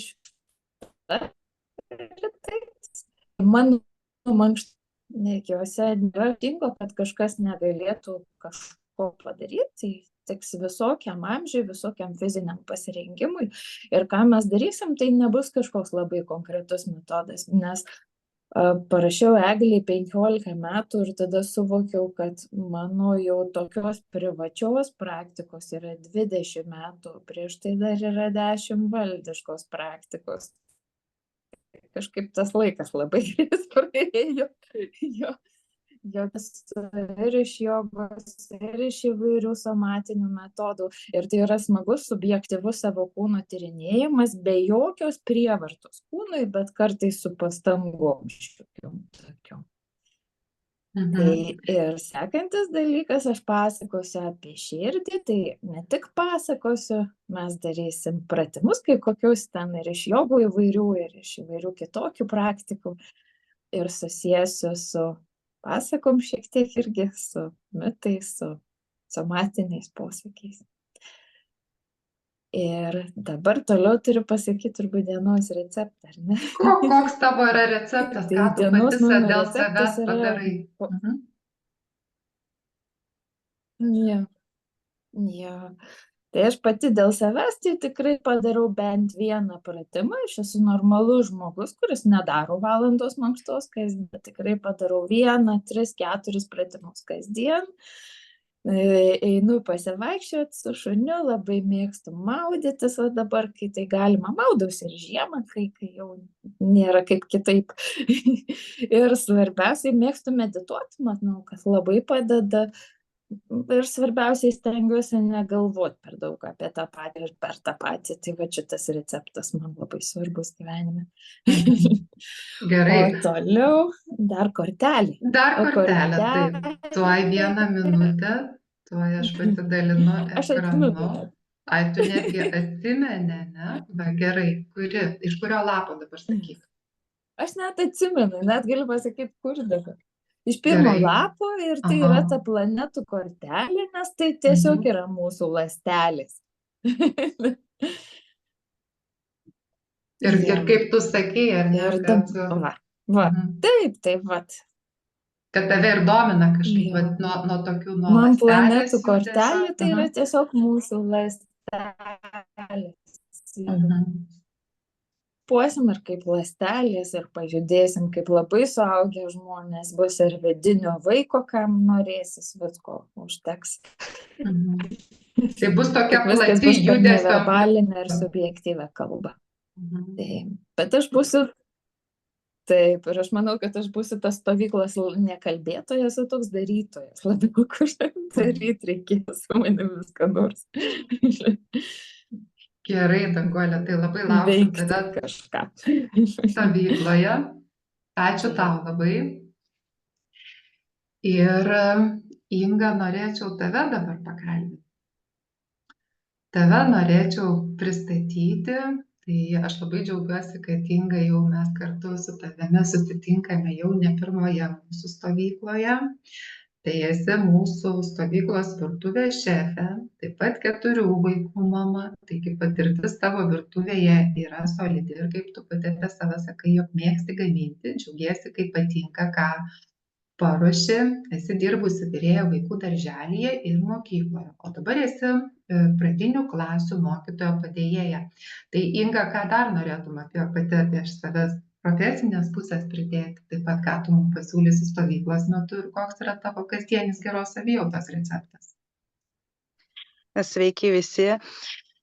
mano mankštose nėra tinko, kad kažkas negalėtų kažko padaryti, tai tiks visokiam amžiui, visokiam fiziniam pasirengimui. Ir ką mes darysim, tai nebus kažkoks labai konkretus metodas, nes parašiau Eglei 15 metų ir tada suvokiau, kad mano jau tokios privačios praktikos yra 20 metų, prieš tai dar yra 10 valdiškos praktikos. Kažkaip tas laikas labai greit praėjo. Ir iš jogos, ir iš įvairių somatinių metodų. Ir tai yra smagus, subjektyvus savo kūno tyrinėjimas, be jokios prievartos kūnui, bet kartais su pastangom šiokiom tokiom. Tai ir sekantis dalykas, aš pasakosiu apie širdį, tai ne tik pasakosiu, mes darysim pratimus, kai kokius ten ir iš jogų įvairių, ir iš įvairių kitokių praktikų, ir susiesiu su pasakom šiek tiek irgi, su mitais, su somatiniais posakiais. Ir dabar toliau turiu pasakyti turbūt dienos receptą, ar ne? Koks tavo yra receptas, ką tu pati dėl savęs padarai? Jo. Tai aš pati dėl savęs tai tikrai padarau bent vieną pratimą. Aš esu normalus žmogus, kuris nedaro valandos mankštos kasdien, bet tikrai padarau 1, 3, 4 pratimus kasdien. Einu pasivaikščioti su šuniu, labai mėgstu maudytis, o dabar, kai tai galima, maudausi ir žiemą, kai jau nėra kaip kitaip. Ir svarbiausiai mėgstu medituoti, manau, kad labai padeda. Ir svarbiausiai stengiuosi negalvoti per daug apie tą patį ir per tą patį. Tai va šitas receptas man labai svarbus gyvenime. Gerai. O toliau dar kortelė. Dar kortelė, taip. Tuoj 1 minutę Tuoj aš pasidalinu Aš atsimenu ekranu. net. Ai, tu netgi atsimeni, ne? Va, gerai. Iš kurio lapo dabar sakyk? Aš net atsimenu, net galiu pasakyti, kur dabar. Iš pirmo Gerai. lapo ir tai Aha. yra ta planetų kortelė, nes tai tiesiog Mhm. yra mūsų ląstelės. Ir Jo. kaip tu sakei, ar ne, Ir kad, va, Mhm. taip, vat. kad tave ir domina kažkaip Jo. vat, nuo tokių, nuo Man ląstelės planetų judesio. kortelė tai yra Mhm. tiesiog mūsų ląstelės. Mhm. Puosim ir kaip ląstelės ir pajudėsim kaip labai suaugę žmonės, bus ir vidinio vaiko, kam norėsis, visko užteks. Mhm. Tai bus tokia Tik viskas plati bus per judesio. neverbalinę ir subjektyvę kalbą. Mhm. Tai, bet aš būsiu, taip, ir aš manau, kad aš būsiu tas stovyklos nekalbėtojas, o toks darytojas, labiau kažkaip daryti reikės su manimi viską nors. Gerai, Danguolė, tai labai lauksiu Veikti tave kažką. stovykloje. Ačiū tau labai. Ir Inga, norėčiau tave dabar pakalbinti. Tave norėčiau pristatyti. Tai aš labai džiaugiuosi, kad Inga jau mes kartu su tavimi susitinkame jau ne pirmoje mūsų stovykloje. Tai esi mūsų stovyklos virtuvės šefė, taip pat 4 vaikų mama, taigi patirtis tavo virtuvėje yra solidi ir kaip tu pati apie save sakai, jog mėgsti gaminti, džiaugiesi, kai patinka, ką paruoši, esi dirbusi virėja vaikų darželyje ir mokykloje, o dabar esi pradinių klasių mokytojo padėjėja. Tai Inga, ką dar norėtum pati apie save profesinės pusės pridėti, taip pat ką tu mums pasiūlysi stovyklos metu ir koks yra tavo kasdienis geros savijautos receptas? Sveiki visi.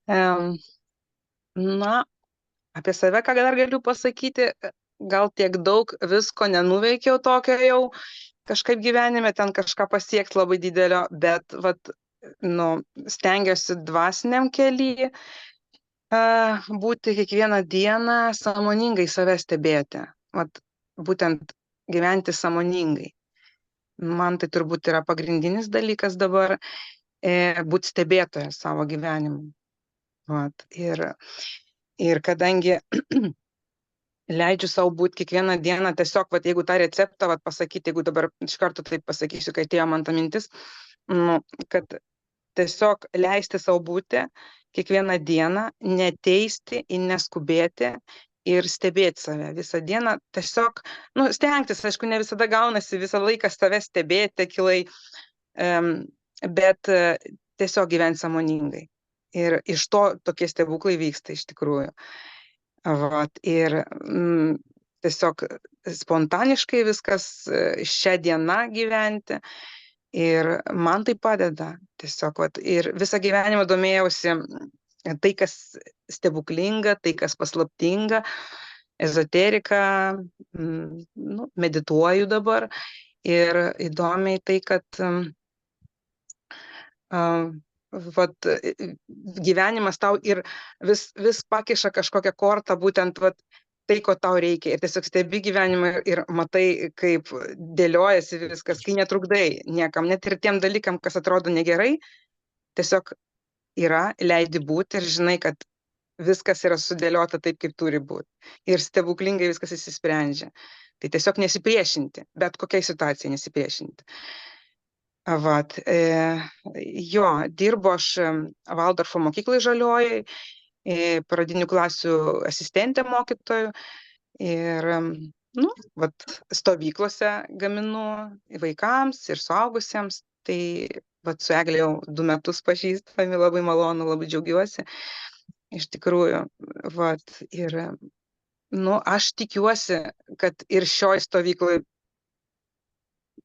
Na, apie save, ką dar galiu pasakyti, gal tiek daug visko nenuveikiau tokio jau kažkaip gyvenime, ten kažką pasiekti labai didelio, bet stengiuosi dvasiniam kelyje būti kiekvieną dieną sąmoningai save stebėti. Būtent gyventi sąmoningai. Man tai turbūt yra pagrindinis dalykas dabar būti stebėtojas savo gyvenimu. Ir kadangi leidžiu savo būti kiekvieną dieną, tiesiog, jeigu tą receptą pasakyti, jeigu dabar iš karto taip pasakysiu, kai atėjo man ta mintis, kad tiesiog leisti savo būti kiekvieną dieną, neteisti ir neskubėti ir stebėti save visą dieną, tiesiog, stengtis, aišku, ne visada gaunasi visą laiką save stebėti, akylai, bet tiesiog gyventi sąmoningai. Ir iš to tokie stebuklai vyksta iš tikrųjų. Ir tiesiog spontaniškai viskas šią dieną gyventi. Ir man tai padeda tiesiog. Ir visą gyvenimą domėjausi tai, kas stebuklinga, tai, kas paslaptinga, ezoterika, medituoju dabar. Ir įdomiai tai, kad gyvenimas tau ir vis pakiša kažkokią kortą, būtent tai, ko tau reikia. Ir tiesiog stebi gyvenimą ir matai, kaip dėliojasi viskas, kai netrukdai niekam, net ir tiem dalykam, kas atrodo negerai, tiesiog yra, leidi būti ir žinai, kad viskas yra sudėliota taip, kaip turi būti. Ir stebuklingai viskas išsisprendžia. Tai tiesiog nesipriešinti, bet kokiai situacijai nesipriešinti. Dirbu aš Valdorfo mokyklai Žaliojoj, pradinių klasių asistentė mokytojų ir stovyklose gaminu vaikams ir suaugusiems. Tai su Egle jau 2 metus pažįstami, labai malonu, labai džiaugiuosi. Iš tikrųjų, ir aš tikiuosi, kad ir šioj stovyklai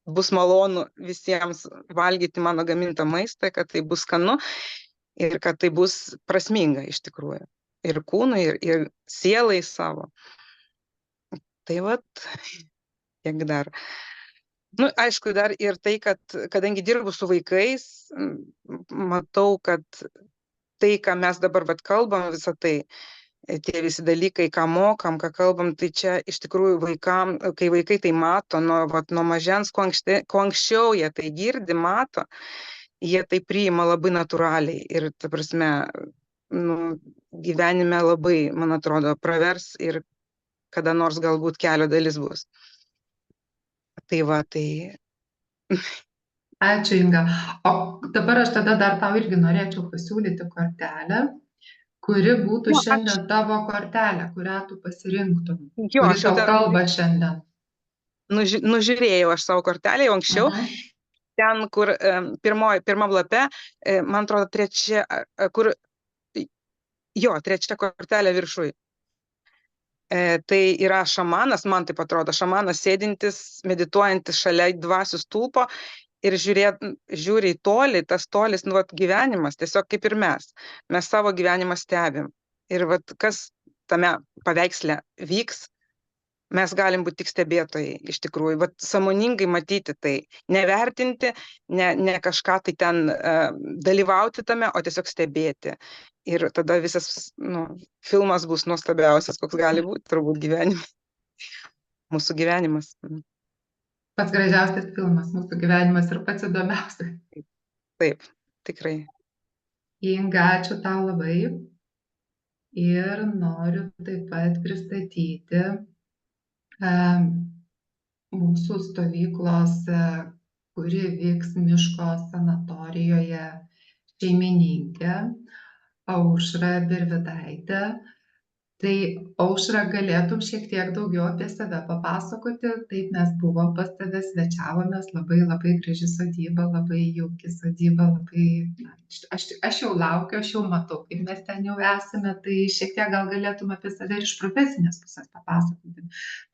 bus malonu visiems valgyti mano gamintą maistą, kad tai bus skanu ir kad tai bus prasminga iš tikrųjų. Ir kūnui, ir sielai savo. Tai tiek dar. Aišku, dar ir tai, kad kadangi dirbu su vaikais, matau, kad tai, ką mes dabar kalbam, visą tai, tie visi dalykai, ką mokam, ką kalbam, tai čia iš tikrųjų vaikam, kai vaikai tai mato, nuo mažens, kuo anksčiau jie tai girdi, mato, jie tai priima labai natūraliai ir, ta prasme, nu, gyvenime labai, man atrodo, pravers ir kada nors galbūt kelio dalis bus. Tai va, tai Ačiū, Inga. O dabar aš tada dar tau irgi norėčiau pasiūlyti kortelę, kuri būtų Jo, šiandien tavo kortelė, kurią tu pasirinktum, jo, kuri aš jau tau ten kalba šiandien. nužiūrėjau aš savo kortelę jau anksčiau, ten, kur pirmam lape, man atrodo, trečia kortelė viršui. Tai yra šamanas, man taip atrodo, šamanas sėdintis, medituojantis šalia dvasių stulpo ir žiūri į tolį, tas tolis, nu, vat, gyvenimas, tiesiog kaip ir mes savo gyvenimą stebim. Ir vat, kas tame paveiksle vyks, mes galim būti tik stebėtojai, iš tikrųjų, vat, sąmoningai matyti tai, nevertinti, ne kažką tai ten dalyvauti tame, o tiesiog stebėti. Ir tada visas, nu, filmas bus nuostabiausias, koks gali būti, turbūt gyvenimas. Mūsų gyvenimas. Pats gražiausias filmas, mūsų gyvenimas ir pats įdomiausias. Taip, tikrai. Inga, ačiū tau labai. Ir noriu taip pat pristatyti mūsų stovyklos, kuri vyks miško sanatorijoje, šeimininkę, Aušrą Birvydaitę. Tai Aušra, galėtum šiek tiek daugiau apie save papasakoti. Taip, mes buvom pas tave, svečiavomės, labai graži sodyba, labai jauki sodyba, labai... Aš jau laukiu, aš jau matau, kaip mes ten jau esame, tai šiek tiek gal galėtum apie save ir iš profesinės pusės papasakoti,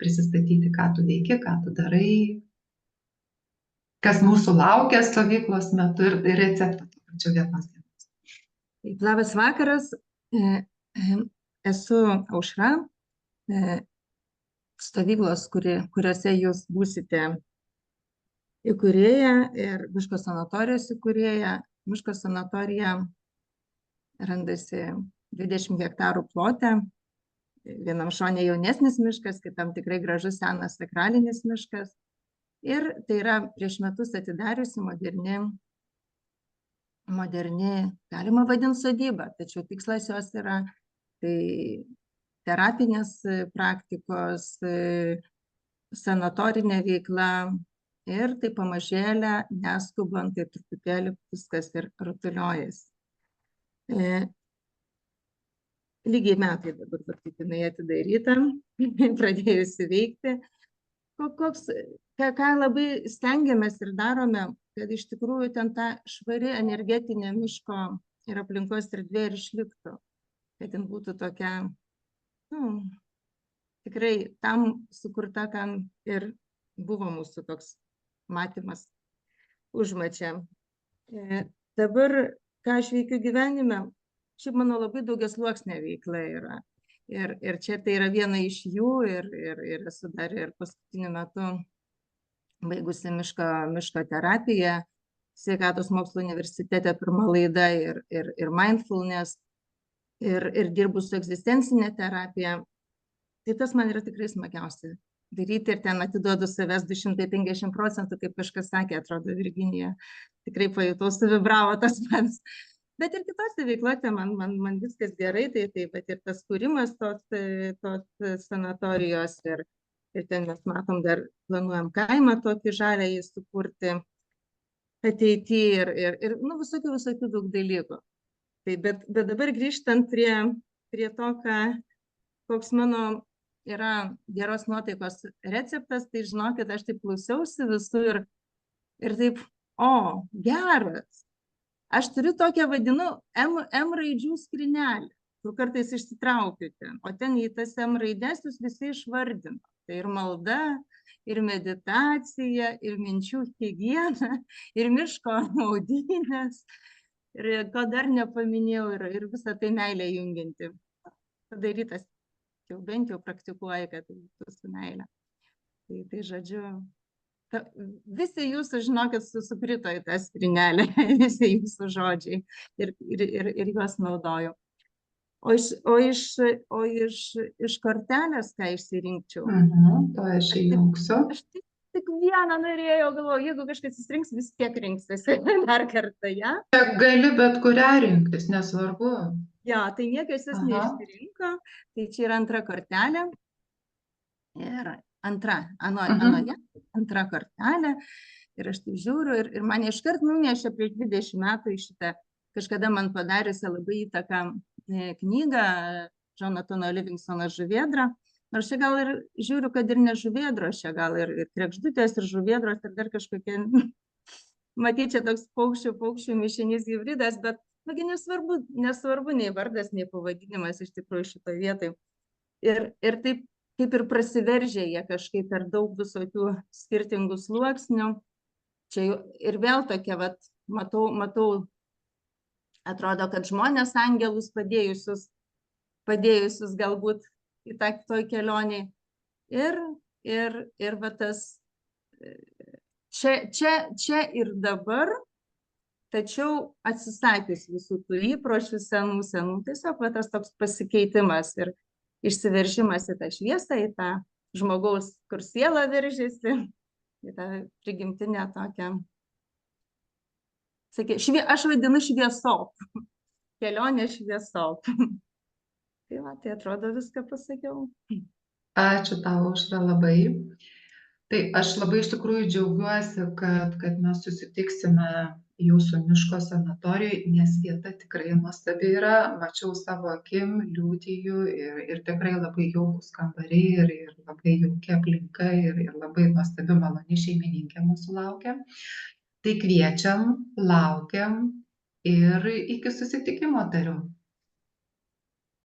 prisistatyti, ką tu veiki, ką tu darai, kas mūsų laukia stovyklos metu ir receptą to pačiu vienos dienos. Labas vakaras. Esu Aušra, stovyklos, kuriuose jūs būsite įkūrėja ir miško sanatorijos įkūrėja. Miško sanatorija randasi 20 hektarų plote. Vienam šone jaunesnis miškas, kitam tikrai gražus senas sakralinis miškas. Ir tai yra prieš metus atidariusi moderni, galima vadinti sodyba, tačiau tikslas jos yra tai terapinės praktikos, sanatorinė veikla ir tai pamažėlę, neskubant, tai truputėlį viskas ir rutuliojasi. Lygiai metai dabar kaip jinai atidaryta, pradėjusi veikti. Ką labai stengiamės ir darome, kad iš tikrųjų ten ta švari energetinė miško ir aplinkos erdvė ir išliktų. Kad ten būtų tokia, tikrai tam sukurta, kam ir buvo mūsų toks matymas užmačia. Dabar, ką aš veikiu gyvenime, šiaip mano labai daugiasluoksnė veikla yra. Ir čia tai yra viena iš jų ir esu dar ir paskutiniu metu baigusi miško terapiją, Sveikatos mokslo universitete pirma laida ir mindfulness. Ir dirbu su egzistencinė terapija, tai tas man yra tikrai smagiausia daryti ir ten atiduodu savęs 250%, kaip kažkas sakė, atrodo, Virginija, tikrai pajutau, suvibravo tas pats. Bet ir kitose veiklose man viskas gerai, tai bet ir tas kūrimas tos sanatorijos ir ten mes matom, dar planuojam kaimą tokį žalią įsukurti ateityje ir visokių daug dalykų. Bet dabar grįžtant prie to, koks mano yra geros nuotaikos receptas, tai žinokit, aš taip klausiausi visų ir taip, geras. Aš turiu tokią, vadinu, M raidžių skrinelę, kur kartais išsitraukiu ten, o ten į tas M raidės jūs visi išvardino. Tai ir malda, ir meditacija, ir minčių higiena, ir miško maudynės. Ir ko dar nepaminėjau, ir visą tai meilę jungianti. Padarytas, jau bent jau praktikuoju, kad tai būtų su meilė. Tai žodžiu, visi jūsų, žinokit, sukrito į tą skrinelę, visi jūsų žodžiai ir juos naudoju. O iš kortelės, ką išsirinkčiau? To aš įjungsiu. Aš tik vieną norėjau, galvoju, jeigu kažkas įsirinks, vis tiek rinksiuosi dar kartą, ja? Gali bet kurią rinktis, nesvarbu. Ja, tai niekas vis Aha. neišsirinko, tai čia yra antra kortelė. Ir antra, Mhm. anoje, antra kortelė. Ir aš tai žiūriu ir mane iškart nunešė prieš 20 metų į šitą kažkada man padariusią labai įtaką knygą Jonatano Livingstono Žuvėdra. Nors čia gal ir žiūriu, kad ir ne žuvėdros, čia gal ir kregždutės, ir žuvėdros, ir dar kažkokie, matyt, čia toks paukščių mišinys hybridas, bet nagi nesvarbu nei vardas, nei pavadinimas iš tikrųjų šitoje vietoje. Ir taip kaip ir prasiveržė jie kažkaip per daug visokių skirtingų sluoksnių. Čia ir vėl tokia, vat, matau, atrodo, kad žmonės angelus padėjusius galbūt į tą toj kelionį. Ir va tas čia ir dabar, tačiau atsisakius visų tų įpročių senų, tiesiog va tas toks pasikeitimas ir išsiveržimas į tą šviesą, į tą žmogaus, kur siela veržiasi, į tą prigimtinę tokią. Aš vadinu šviesop, kelionė šviesop. Tai va, tai atrodo viską pasakiau. Ačiū tau, Aušra, labai. Tai aš labai iš tikrųjų džiaugiuosi, kad mes susitiksime jūsų miško sanatorijoje, nes vieta tikrai nuostabi yra. Mačiau savo akim, liudiju ir tikrai labai jaukus kambariai ir labai jaukia aplinka ir labai nuostabi maloni šeimininkė mūsų laukia. Tai kviečiam, laukiam ir iki susitikimo tariu.